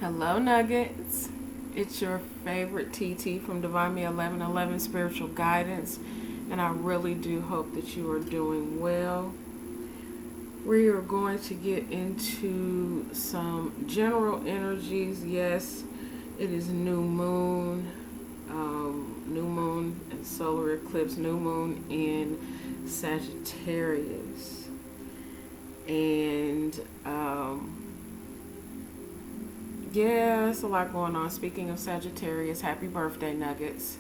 Hello, Nuggets. It's your favorite TT from Divine Me 1111 Spiritual Guidance, and I really do hope that you are doing well. We are going to get into some general energies. Yes, it is new moon, new moon and solar eclipse, new moon in Sagittarius, and yeah, it's a lot going on. Speaking of Sagittarius, happy birthday, Nuggets.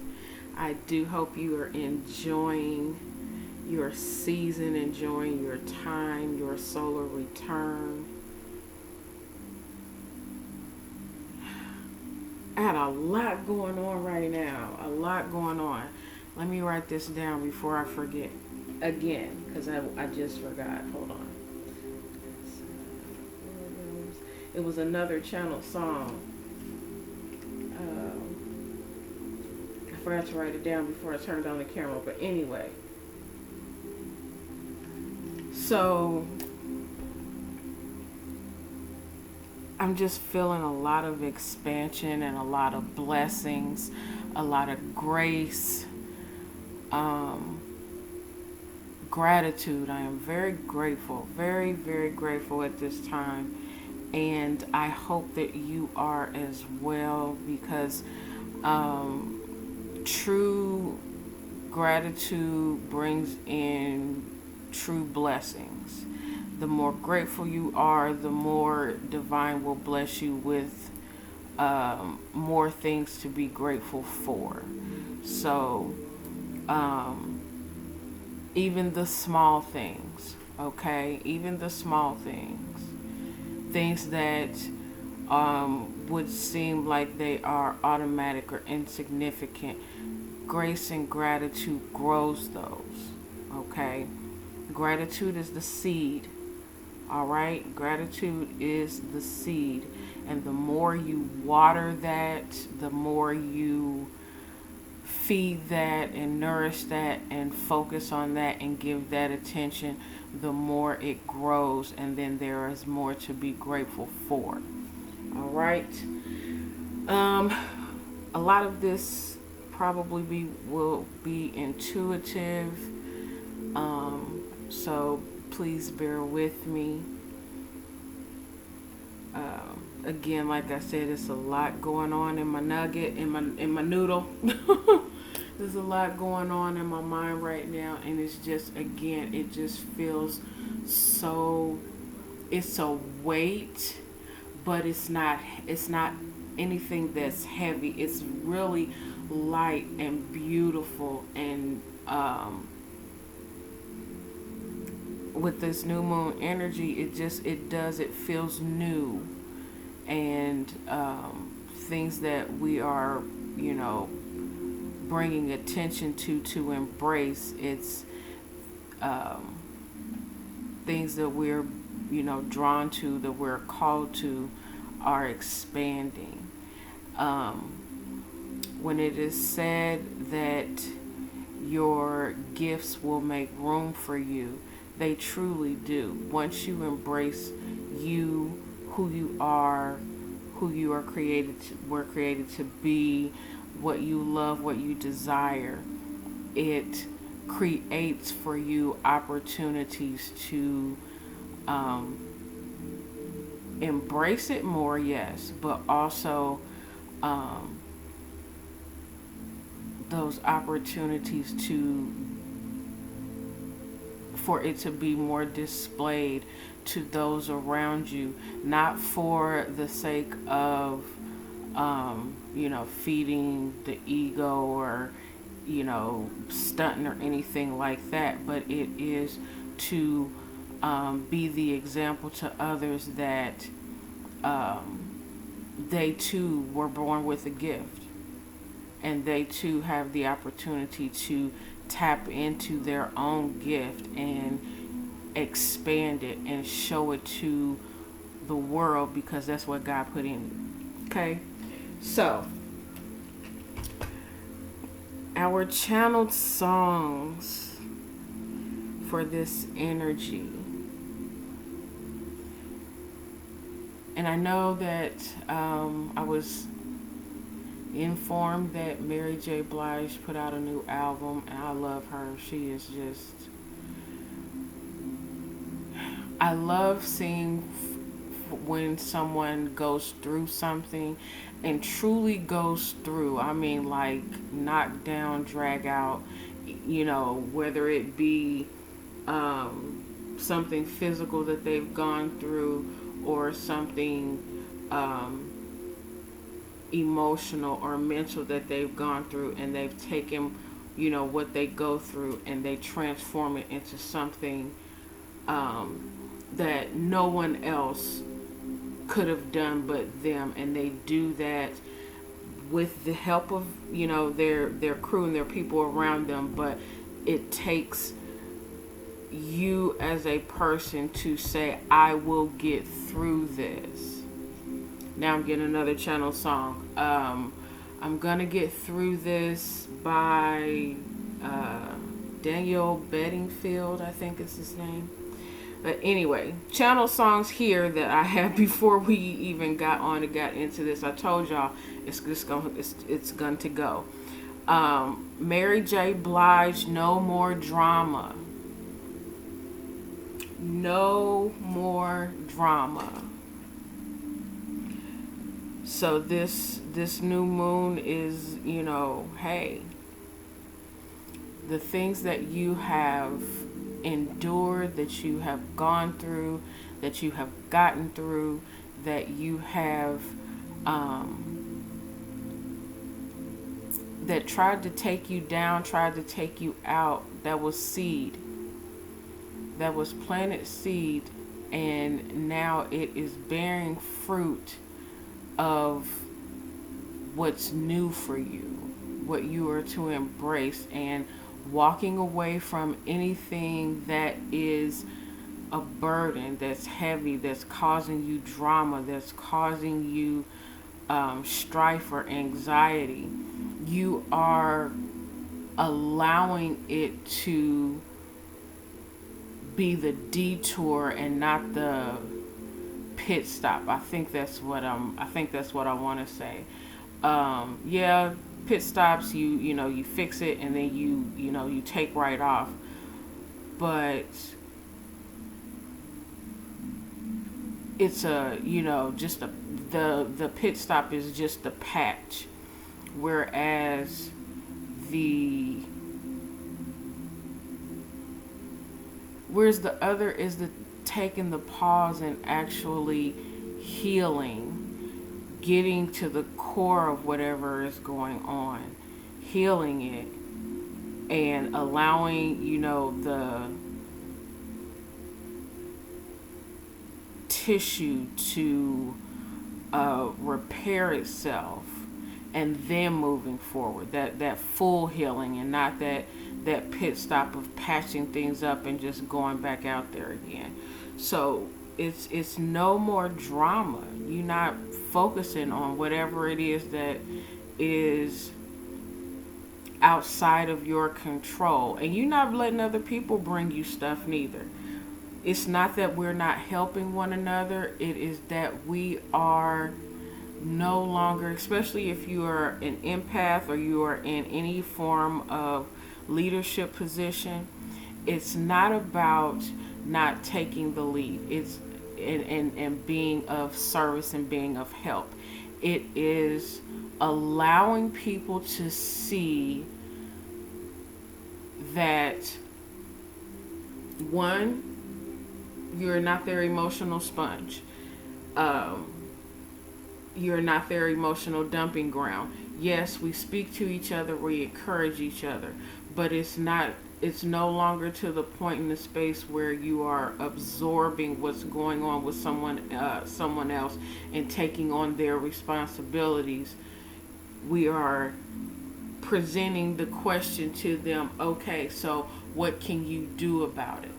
I do hope you are enjoying your season, enjoying your time, your solar return. I had a lot going on right now. A lot going on. Let me write this down before I forget again, because I just forgot. Hold on. It was another channel song. I forgot to write it down before I turned on the camera. But anyway. So, I'm just feeling a lot of expansion and a lot of blessings, a lot of grace, gratitude. I am very grateful, very, very grateful at this time. And I hope that you are as well, because true gratitude brings in true blessings. The more grateful you are, the more divine will bless you with more things to be grateful for. So, even the small things, okay? Even the small things that would seem like they are automatic or insignificant, grace and gratitude grows those, okay? Gratitude is the seed, all right? Gratitude is the seed, and the more you water that, the more you feed that and nourish that and focus on that and give that attention, the more it grows, and then there is more to be grateful for. All right. A lot of this probably will be intuitive. So please bear with me. Again, like I said, it's a lot going on in my nugget, in my noodle. There's a lot going on in my mind right now, and it's just, again, it just feels so, it's a weight, but it's not anything that's heavy. It's really light and beautiful, and with this new moon energy, it feels new, and things that we are, bringing attention to embrace. It's things that we're, drawn to, that we're called to, are expanding. When it is said that your gifts will make room for you, they truly do. Once you embrace you, who you are were created to be, what you love, what you desire, it creates for you opportunities to embrace it more, yes, but also those opportunities for it to be more displayed to those around you, not for the sake of feeding the ego or stunting or anything like that, but it is to be the example to others that they too were born with a gift, and they too have the opportunity to tap into their own gift and expand it and show it to the world, because that's what God put in you. Okay, so our channeled songs for this energy And I know that I was informed that Mary J. Blige put out a new album, and I love her. She is just. I love seeing when someone goes through something and truly goes through. I mean, like, knock down, drag out, whether it be something physical that they've gone through or something emotional or mental that they've gone through, and they've taken, what they go through, and they transform it into something that no one else could have done but them, and they do that with the help of their crew and their people around them. But it takes you as a person to say, I will get through this. Now I'm getting another channel song. I'm gonna get through this by Daniel Bedingfield, I think is his name. But anyway, channel songs here that I have before we even got into this. I told y'all it's going to go. Mary J. Blige, No More Drama. No more drama. So this new moon is, hey, the things that you have endured, that you have gone through, that you have gotten through, that you have that tried to take you down, tried to take you out, that was seed. That was planted seed, and now it is bearing fruit of what's new for you, what you are to embrace, and walking away from anything that is a burden, that's heavy, that's causing you drama, that's causing you strife or anxiety. You are allowing it to be the detour and not the pit stop. I think that's what I want to say. Yeah, pit stops, you fix it, and then you take right off. But it's the pit stop is just the patch, whereas the other is the taking the pause and actually healing, getting to the core of whatever is going on, healing it, and allowing, the tissue to repair itself, and then moving forward, that full healing, and not that pit stop of patching things up and just going back out there again. So it's no more drama. You're not focusing on whatever it is that is outside of your control, and you're not letting other people bring you stuff neither. It's not that we're not helping one another. It is that we are no longer, especially if you are an empath or you are in any form of leadership position, it's not about not taking the lead. It's and being of service and being of help. It is allowing people to see that, one, you're not their emotional sponge. You're not their emotional dumping ground. Yes, we speak to each other, we encourage each other, but it's no longer to the point in the space where you are absorbing what's going on with someone else and taking on their responsibilities. We are presenting the question to them, okay, so what can you do about it?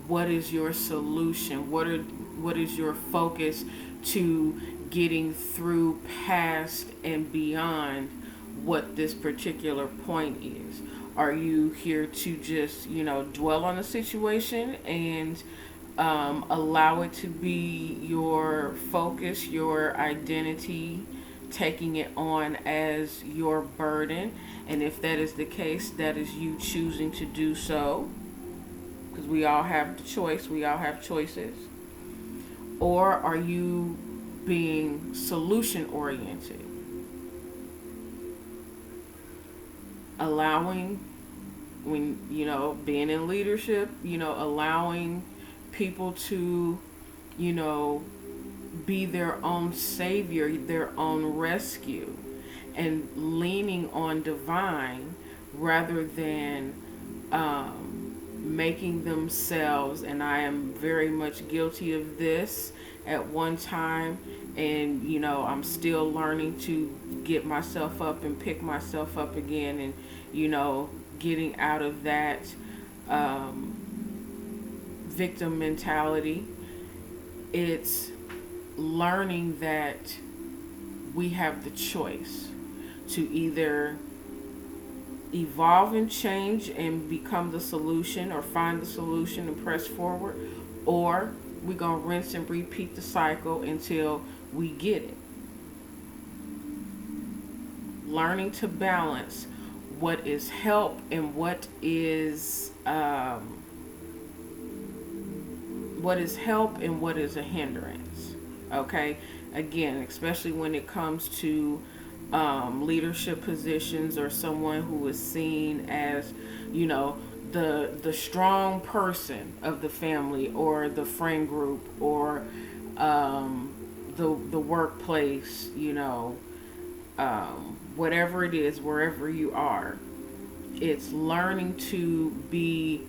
What is your solution? What is your focus to getting through past and beyond what this particular point is? Are you here to just, dwell on the situation and Allow it to be your focus, your identity, taking it on as your burden. And if that is the case, that is you choosing to do so. Because we all have the choice, we all have choices. Or are you being solution oriented? Allowing, when, being in leadership, allowing people to, be their own savior, their own rescue, and leaning on divine rather than making themselves, and I am very much guilty of this at one time, and I'm still learning to get myself up and pick myself up again, and getting out of that victim mentality. It's learning that we have the choice to either evolve and change and become the solution, or find the solution and press forward, or we're going to rinse and repeat the cycle until we get it. Learning to balance what is help and what is help and what is a hindrance. Okay, again, especially when it comes to leadership positions, or someone who is seen as, the strong person of the family, or the friend group, or the workplace, whatever it is, wherever you are. It's learning to be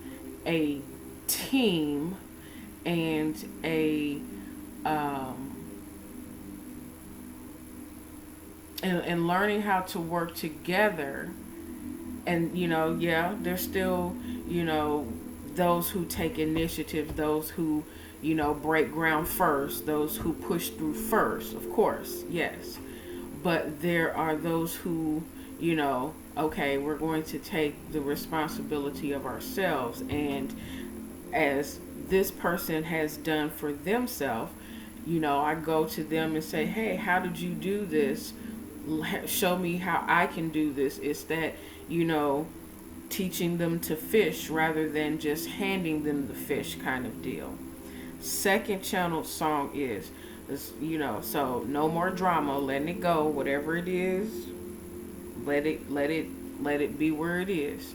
a team and and learning how to work together. And there's still those who take initiative, those who break ground first, those who push through first, of course, yes. But there are those who okay, we're going to take the responsibility of ourselves, and as this person has done for themselves, I go to them and say, hey, how did you do this? Show me how I can do this. It's that, teaching them to fish rather than just handing them the fish kind of deal. Second channel song is, so no more drama, letting it go, whatever it is, let it be where it is.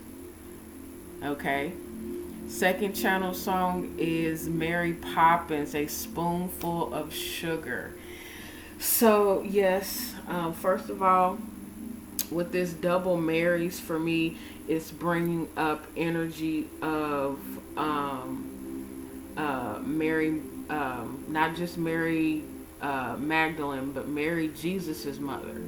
Okay. Second channel song is Mary Poppins, A Spoonful of Sugar. So yes, first of all, with this double Marys, for me, it's bringing up energy of Mary, not just Mary Magdalene, but Mary, Jesus's mother.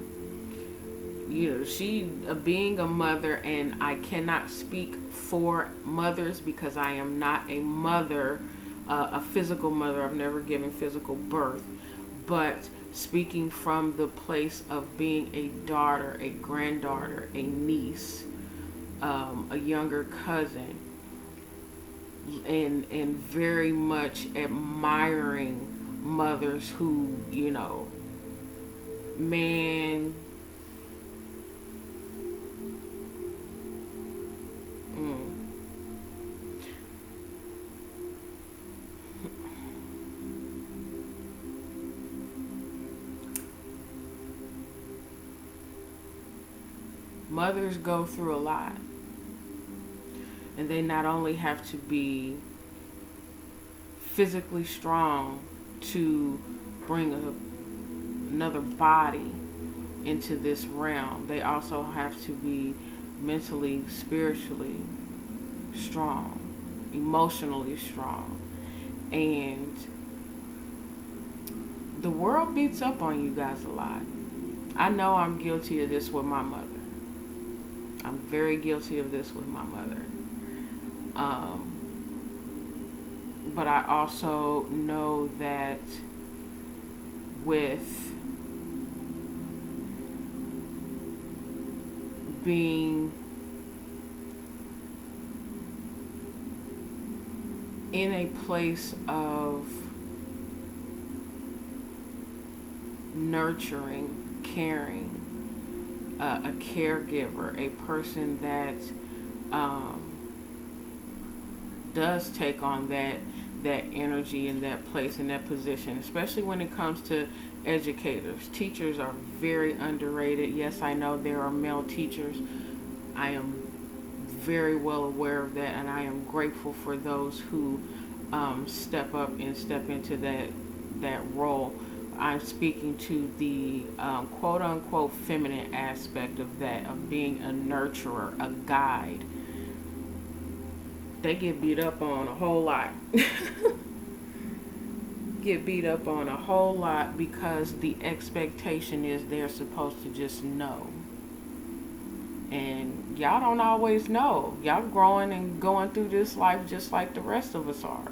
She being a mother, and I cannot speak for mothers because I am not a mother, a physical mother. I've never given physical birth, but speaking from the place of being a daughter, a granddaughter, a niece, a younger cousin, and very much admiring mothers who, man, mothers go through a lot, and they not only have to be physically strong to bring another body into this realm, they also have to be mentally, spiritually strong, emotionally strong. And the world beats up on you guys a lot. I know I'm guilty of this with my mother. I'm very guilty of this with my mother. But I also know that with being in a place of nurturing, caring, a caregiver, a person that does take on that energy and that place and that position, especially when it comes to educators. Teachers are very underrated. Yes, I know there are male teachers. I am very well aware of that, and I am grateful for those who step up and step into that role. I'm speaking to the quote unquote feminine aspect of that, of being a nurturer, a guide. They get beat up on a whole lot. Get beat up on a whole lot because the expectation is they're supposed to just know. And y'all don't always know. Y'all growing and going through this life just like the rest of us are.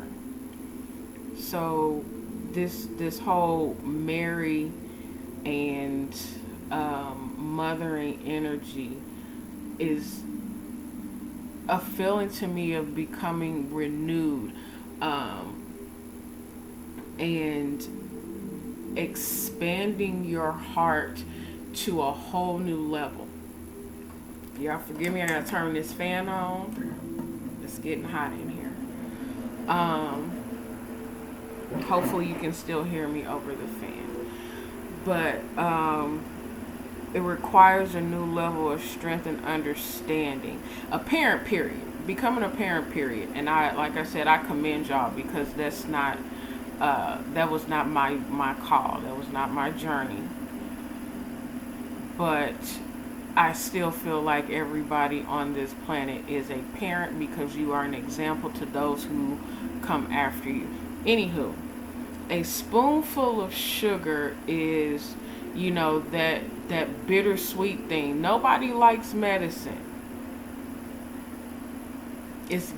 So this whole Mary and mothering energy is a feeling to me of becoming renewed and expanding your heart to a whole new level. Y'all forgive me, I gotta turn this fan on. It's getting hot in here. Hopefully you can still hear me over the fan. But it requires a new level of strength and understanding. A parent, period. Becoming a parent, period. And like I said, I commend y'all because that's not that was not my call. That was not my journey. But I still feel like everybody on this planet is a parent because you are an example to those who come after you. Anywho, a spoonful of sugar is, you know, that bittersweet thing. Nobody likes medicine. It's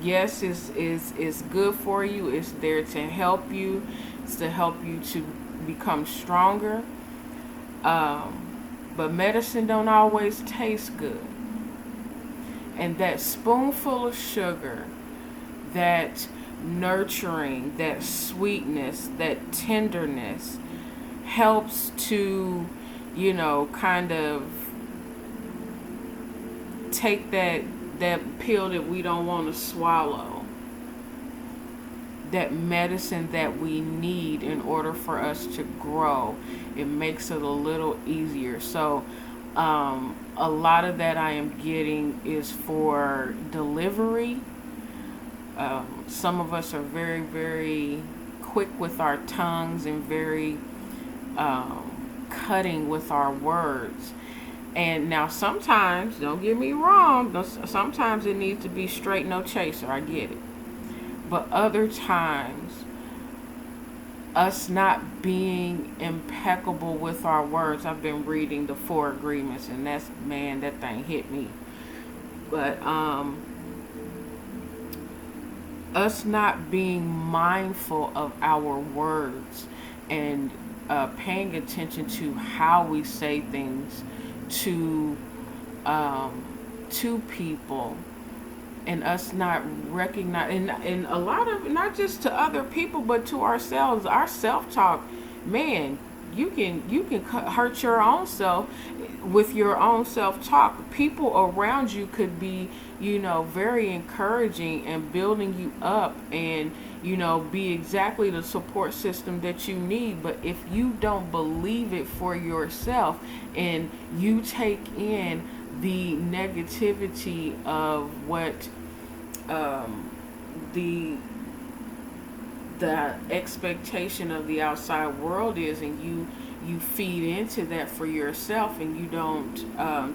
good for you. It's there to help you. It's to help you to become stronger. But medicine don't always taste good. And that spoonful of sugar, that nurturing, that sweetness, that tenderness helps to, you know, kind of take that pill that we don't want to swallow, that medicine that we need in order for us to grow. It makes it a little easier. So a lot of that I am getting is for delivery. Some of us are very, very quick with our tongues and very cutting with our words. And now sometimes, don't get me wrong, sometimes it needs to be straight, no chaser. I get it. But other times, us not being impeccable with our words. I've been reading the 4 Agreements, and that thing hit me. But us not being mindful of our words and paying attention to how we say things to people, and us not recognizing, and a lot of, not just to other people but to ourselves, our self-talk, man, you can hurt your own self with your own self-talk. People around you could be, you know, very encouraging and building you up and, you know, be exactly the support system that you need. But if you don't believe it for yourself and you take in the negativity of what the expectation of the outside world is, and you feed into that for yourself, and you don't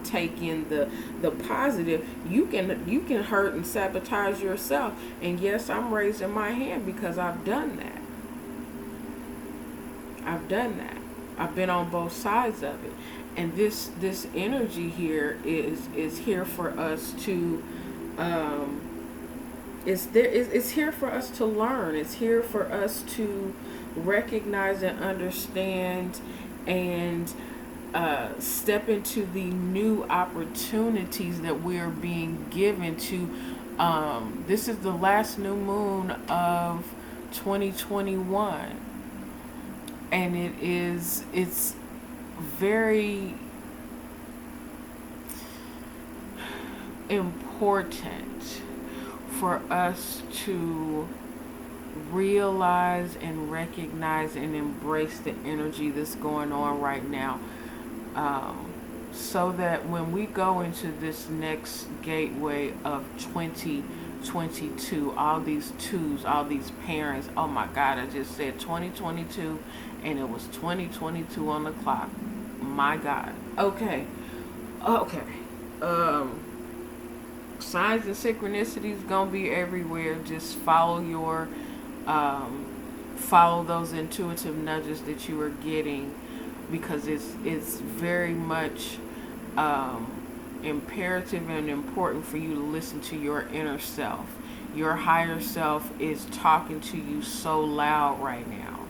take in the positive, you can hurt and sabotage yourself. And yes, I'm raising my hand because I've done that. I've been on both sides of it. And this energy here is here for us to it's here for us to learn. It's here for us to recognize and understand and step into the new opportunities that we are being given to This is the last new moon of 2021, and it's very important for us to realize and recognize and embrace the energy that's going on right now, so that when we go into this next gateway of 2022, all these twos, all these parents, oh my God, I just said 2022 and it was 2022 on the clock. My God. Okay. Signs and synchronicities gonna be everywhere. Just follow those intuitive nudges that you are getting, because it's very much imperative and important for you to listen to your inner self. Your higher self is talking to you so loud right now,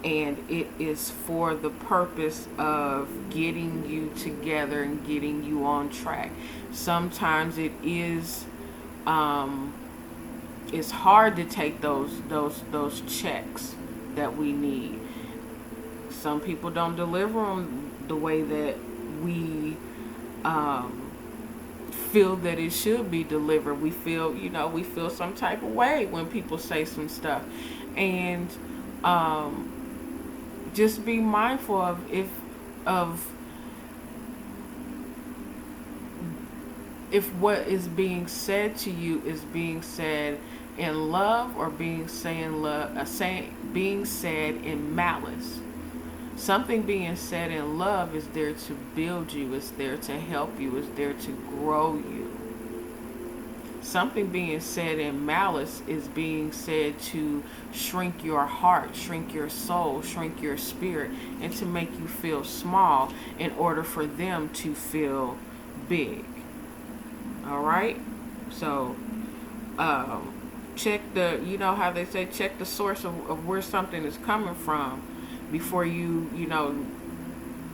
and it is for the purpose of getting you together and getting you on track. Sometimes it is it's hard to take those checks that we need. Some people don't deliver them the way that we feel that it should be delivered. We feel some type of way when people say some stuff, and just be mindful of if what is being said to you is being said in love or being said in malice. Something being said in love is there to build you, is there to help you, is there to grow you. Something being said in malice is being said to shrink your heart, shrink your soul, shrink your spirit, and to make you feel small in order for them to feel big. All right? So, check how they say, check the source of where something is coming from before you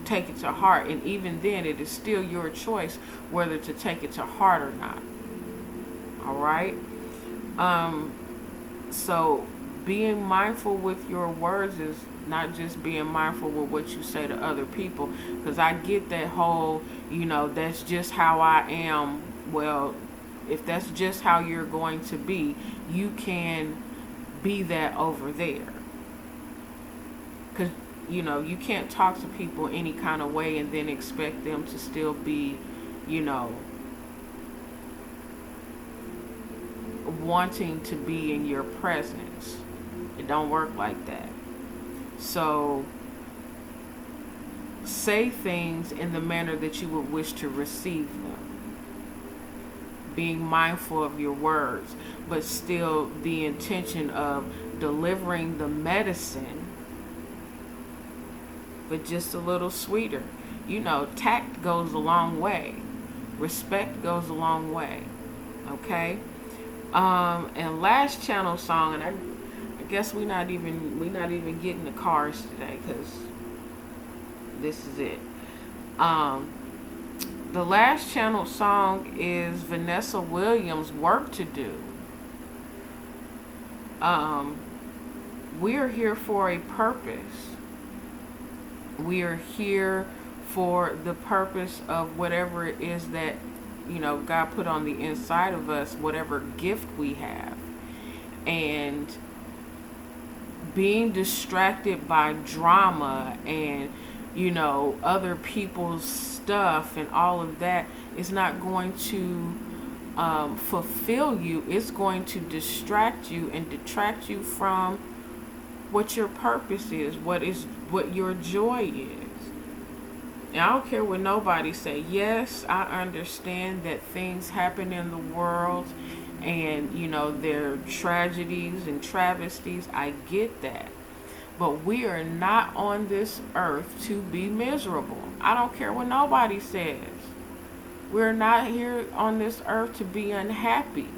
take it to heart. And even then, it is still your choice whether to take it to heart or not. All right? So being mindful with your words is not just being mindful with what you say to other people, because I get that whole, that's just how I am. Well, if that's just how you're going to be, you can be that over there. Because, you can't talk to people any kind of way and then expect them to still be, wanting to be in your presence. It don't work like that. So say things in the manner that you would wish to receive them. Being mindful of your words, but still the intention of delivering the medicine, but just a little sweeter. Tact goes a long way. Respect goes a long way. Okay? And last channel song, and I guess we're not even getting the cars today, because this is it. The last channel song is Vanessa Williams' Work to Do. We are here for a purpose. We are here for the purpose of whatever it is that God put on the inside of us, whatever gift we have. And being distracted by drama and other people's stuff and all of that is not going to fulfill you. It's going to distract you and detract you from what your purpose is, what your joy is. And I don't care what nobody say. Yes, I understand that things happen in the world, and there are tragedies and travesties. I get that. But we are not on this earth to be miserable. I don't care what nobody says. We're not here on this earth to be unhappy.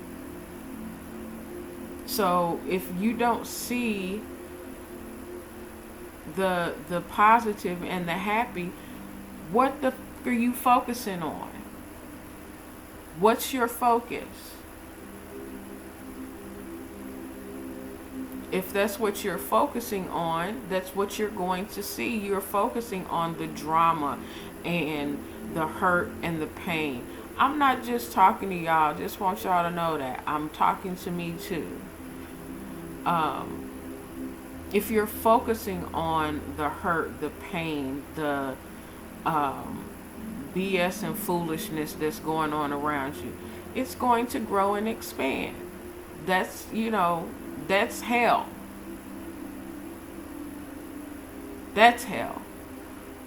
So if you don't see the positive and the happy, what the f are you focusing on? What's your focus? If that's what you're focusing on, that's what you're going to see. You're focusing on the drama and the hurt and the pain. I'm not just talking to y'all. Just want y'all to know that. I'm talking to me too. If you're focusing on the hurt, the pain, the BS and foolishness that's going on around you, it's going to grow and expand. That's, that's hell. That's hell.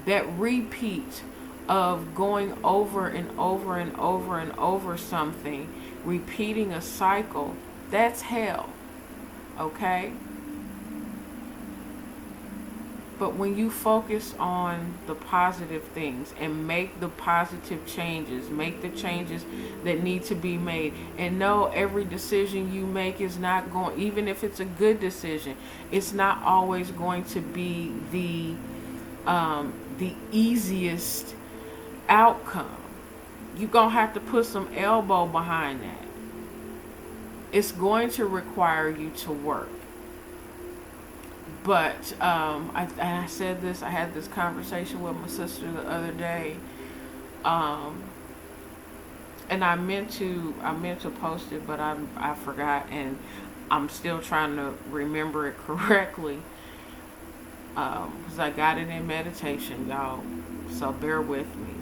That repeat of going over and over and over and over something, repeating a cycle, that's hell. Okay? But when you focus on the positive things and make the positive changes, make the changes that need to be made, and know every decision you make is not going, even if it's a good decision, it's not always going to be the easiest outcome. You're going to have to put some elbow behind that. It's going to require you to work. But I said this, I had this conversation with my sister the other day, and I meant to post it, but I forgot, and I'm still trying to remember it correctly, because I got it in meditation, y'all, so bear with me.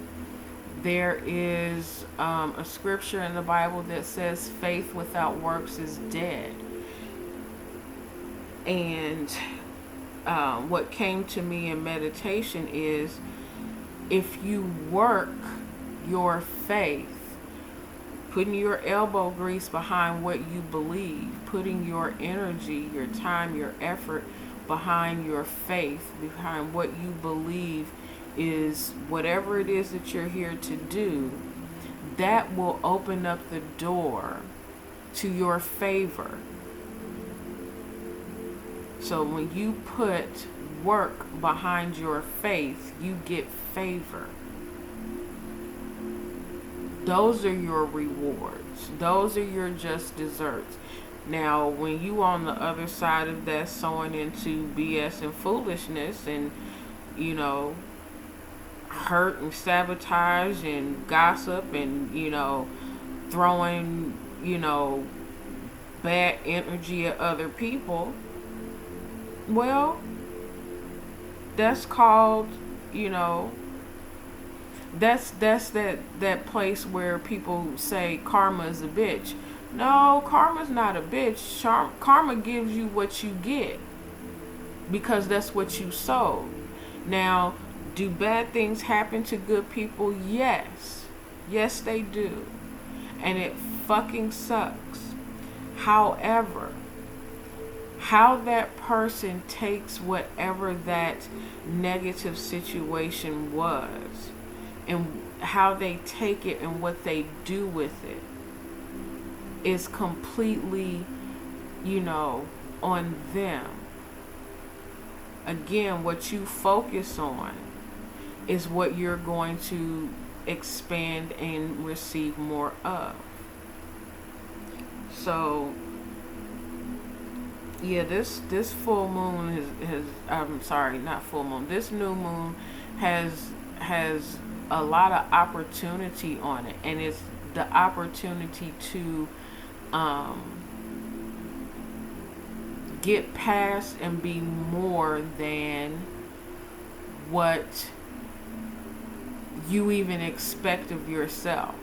There is a scripture in the Bible that says faith without works is dead. And what came to me in meditation is, if you work your faith, putting your elbow grease behind what you believe, putting your energy, your time, your effort behind your faith, behind what you believe is whatever it is that you're here to do, that will open up the door to your favor. So when you put work behind your faith, you get favor. Those are your rewards. Those are your just desserts. Now, when you on the other side of that, sowing into BS and foolishness and, hurt and sabotage and gossip and, throwing, bad energy at other people, well, that's called, that's that place where people say karma is a bitch. No, karma's not a bitch. Karma gives you what you get, because that's what you sowed. Now, do bad things happen to good people? Yes. Yes, they do. And it fucking sucks. However, how that person takes whatever that negative situation was, and how they take it and what they do with it, is completely, on them. Again, what you focus on is what you're going to expand and receive more of. So, yeah, this full moon has I'm sorry, not full moon. This new moon has a lot of opportunity on it, and it's the opportunity to get past and be more than what you even expect of yourself.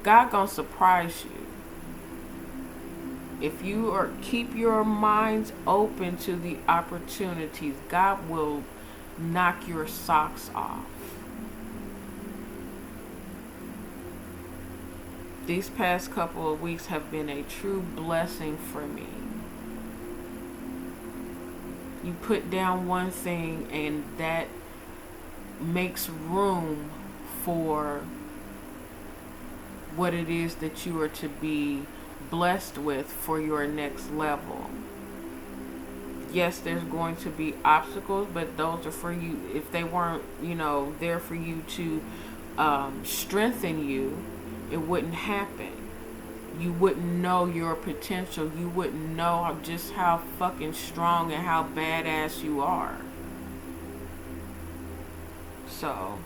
God gonna surprise you. If you keep your minds open to the opportunities, God will knock your socks off. These past couple of weeks have been a true blessing for me. You put down one thing and that makes room for what it is that you are to be blessed with for your next level. Yes, there's going to be obstacles, but those are for you. If they weren't, there for you to strengthen you, it wouldn't happen. You wouldn't know your potential. You wouldn't know just how fucking strong and how badass you are. So,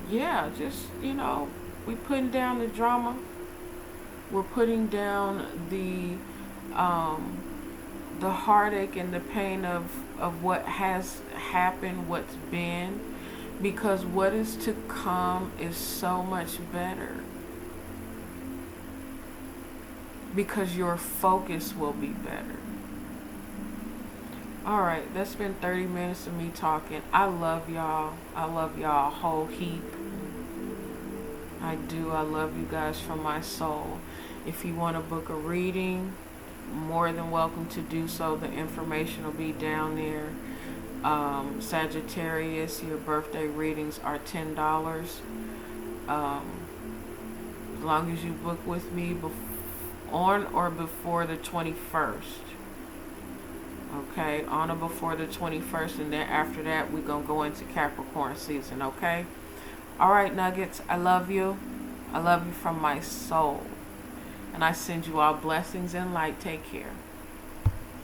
yeah, just, we putting down the drama. We're putting down the heartache and the pain of what has happened, what's been, because what is to come is so much better. Because your focus will be better. Alright, that's been 30 minutes of me talking. I love y'all. I love y'all a whole heap. I do. I love you guys from my soul. If you want to book a reading, more than welcome to do so. The information will be down there. Sagittarius, your birthday readings are $10. As long as you book with me on or before the 21st. Okay, on or before the 21st, and then after that, we're going to go into Capricorn season, okay? All right, Nuggets, I love you. I love you from my soul. And I send you all blessings and light. Take care.